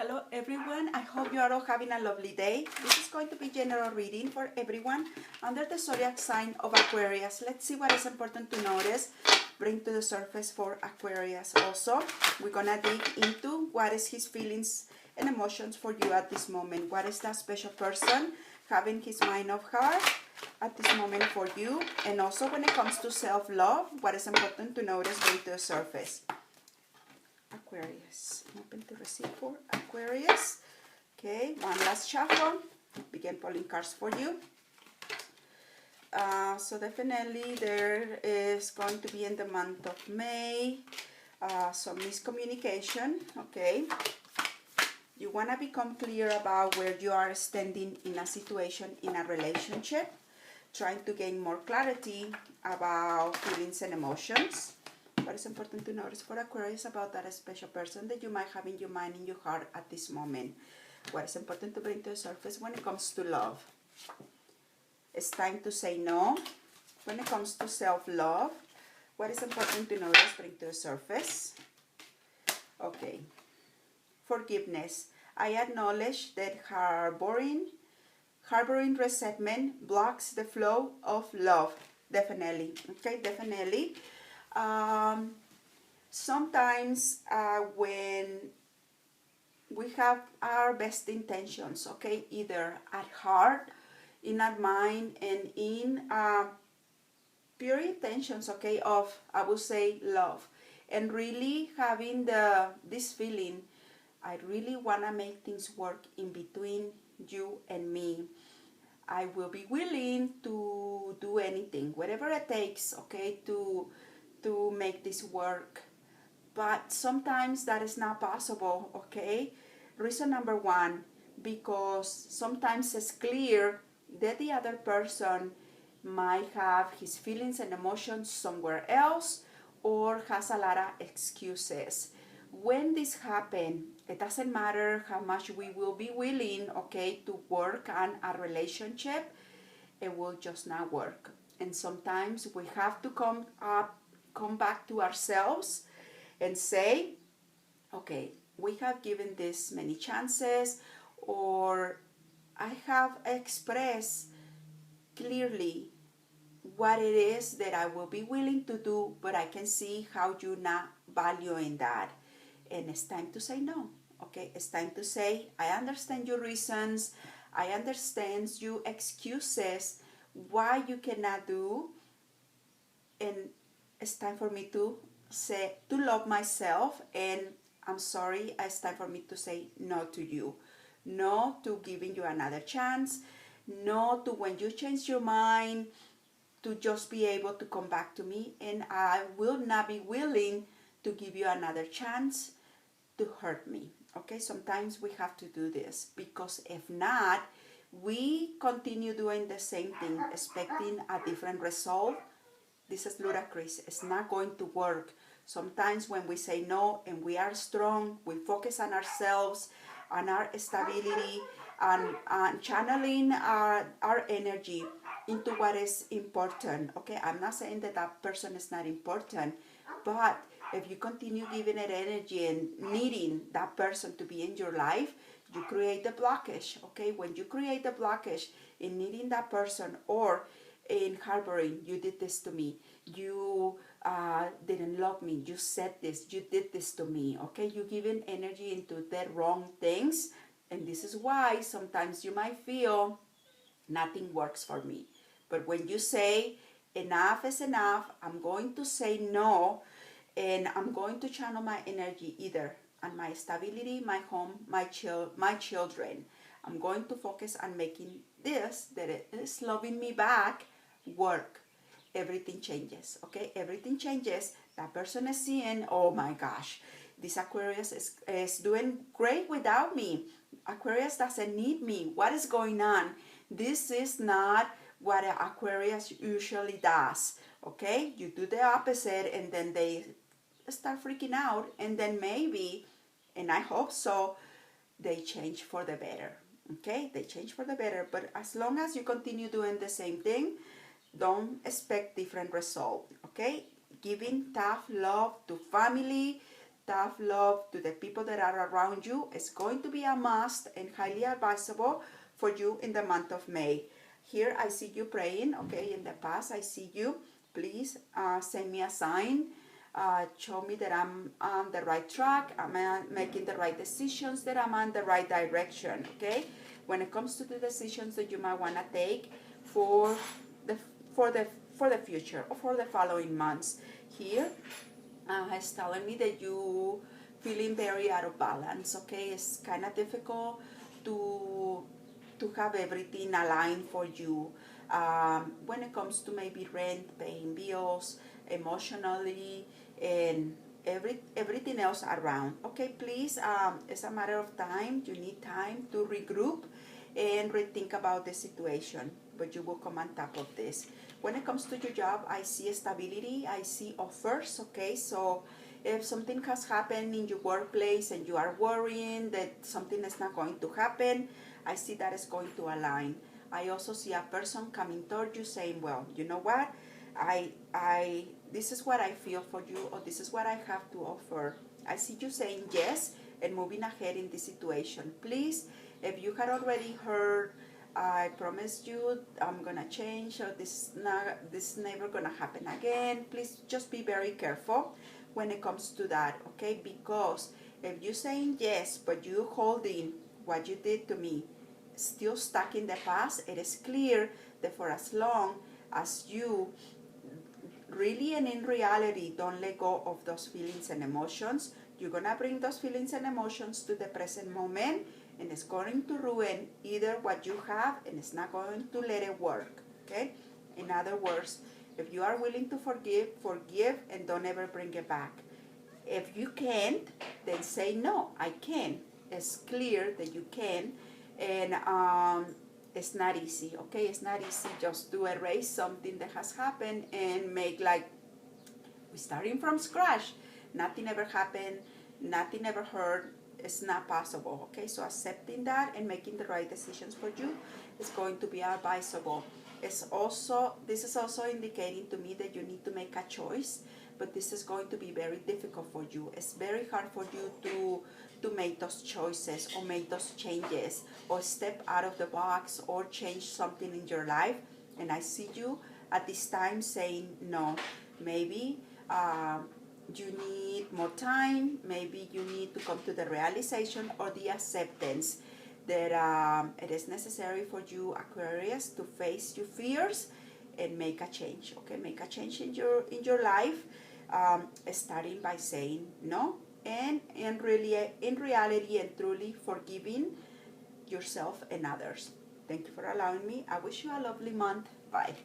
Hello everyone, I hope you are all having a lovely day. This is going to be general reading for everyone under the zodiac sign of Aquarius. Let's see what is important to notice, bring to the surface for Aquarius. Also, we're gonna dig into what is his feelings and emotions for you at this moment. What is that special person having his mind of heart at this moment for you? And also when it comes to self-love, what is important to notice, bring to the surface. Aquarius. Open to receive for Aquarius. Okay, one last shuffle. Begin pulling cards for you. So definitely there is going to be in the month of May some miscommunication. Okay, you want to become clear about where you are standing in a situation, in a relationship, trying to gain more clarity about feelings and emotions. What is important to notice for Aquarius about that special person that you might have in your mind, in your heart at this moment? What is important to bring to the surface when it comes to love? It's time to say no. When it comes to self-love, what is important to notice, bring to the surface? Okay. Forgiveness. I acknowledge that harboring resentment blocks the flow of love. Definitely. Okay, definitely. Sometimes when we have our best intentions, okay, either at heart, in our mind, and in pure intentions, okay, of, I would say, love, and really having this feeling, I really want to make things work in between you and me. I will be willing to do anything, whatever it takes, okay, to make this work. But sometimes that is not possible, okay? Reason number one, because sometimes it's clear that the other person might have his feelings and emotions somewhere else or has a lot of excuses. When this happens, it doesn't matter how much we will be willing, okay, to work on a relationship, it will just not work. And sometimes we have to come back to ourselves and say, okay, we have given this many chances, or I have expressed clearly what it is that I will be willing to do, but I can see how you're not valuing that. And it's time to say no. Okay, it's time to say, I understand your reasons, I understand your excuses, why you cannot do, and it's time for me to say, to love myself, and I'm sorry, it's time for me to say no to you. No to giving you another chance, no to when you change your mind, to just be able to come back to me, and I will not be willing to give you another chance to hurt me. Okay, sometimes we have to do this, because if not, we continue doing the same thing, expecting a different result. This is ludicrous. It's not going to work. Sometimes when we say no and we are strong, we focus on ourselves, on our stability, and channeling our energy into what is important. Okay, I'm not saying that that person is not important, but if you continue giving it energy and needing that person to be in your life, you create the blockage. Okay, when you create the blockage in needing that person, or in harboring, you did this to me, you didn't love me, you said this, you did this to me, okay, you're giving energy into the wrong things, and this is why sometimes you might feel nothing works for me. But when you say enough is enough, I'm going to say no, and I'm going to channel my energy either on my stability, my home, my children. I'm going to focus on making this, that it is loving me back, work. Everything changes, okay? Everything changes. That person is seeing, oh my gosh, this Aquarius is doing great without me. Aquarius doesn't need me. What is going on? This is not what an Aquarius usually does, okay? You do the opposite, and then they start freaking out, and then maybe, and I hope so, they change for the better. Okay, they change for the better. But as long as you continue doing the same thing, don't expect different result. Okay, giving tough love to family, tough love to the people that are around you is going to be a must and highly advisable for you in the month of May. Here I see you praying, okay, in the past I see you. Please send me a sign. Show me that I'm on the right track, I'm making the right decisions, that I'm on the right direction, okay? When it comes to the decisions that you might want to take for the future or for the following months. Here, it's telling me that you feeling very out of balance, okay? It's kind of difficult to have everything aligned for you when it comes to maybe rent, paying bills, emotionally, and everything else around. Okay, please, it's a matter of time. You need time to regroup and rethink about the situation, but you will come on top of this. When it comes to your job, I see stability, I see offers, okay? So if something has happened in your workplace and you are worrying that something is not going to happen, I see that it's going to align. I also see a person coming toward you saying, well, you know what? This is what I feel for you, or this is what I have to offer. I see you saying yes and moving ahead in this situation. Please, if you had already heard, I promise you I'm gonna change, or this never gonna happen again, please just be very careful when it comes to that, okay? Because if you're saying yes, but you holding what you did to me still stuck in the past, it is clear that for as long as you really and in reality don't let go of those feelings and emotions, you're gonna bring those feelings and emotions to the present moment, and it's going to ruin either what you have, and it's not going to let it work, okay? In other words, if you are willing to forgive and don't ever bring it back. If you can't, then say no, I can. It's clear that you can, and it's not easy, okay? It's not easy just to erase something that has happened and make like we're starting from scratch. Nothing ever happened, nothing ever hurt. It's not possible, okay? So accepting that and making the right decisions for you is going to be advisable. This is also indicating to me that you need to make a choice, but this is going to be very difficult for you. It's very hard for you to make those choices or make those changes or step out of the box or change something in your life. And I see you at this time saying no. Maybe you need more time. Maybe you need to come to the realization or the acceptance that it is necessary for you, Aquarius, to face your fears and make a change. Okay, make a change in your life, starting by saying no, and in reality and truly forgiving yourself and others. Thank you for allowing me. I wish you a lovely month. Bye.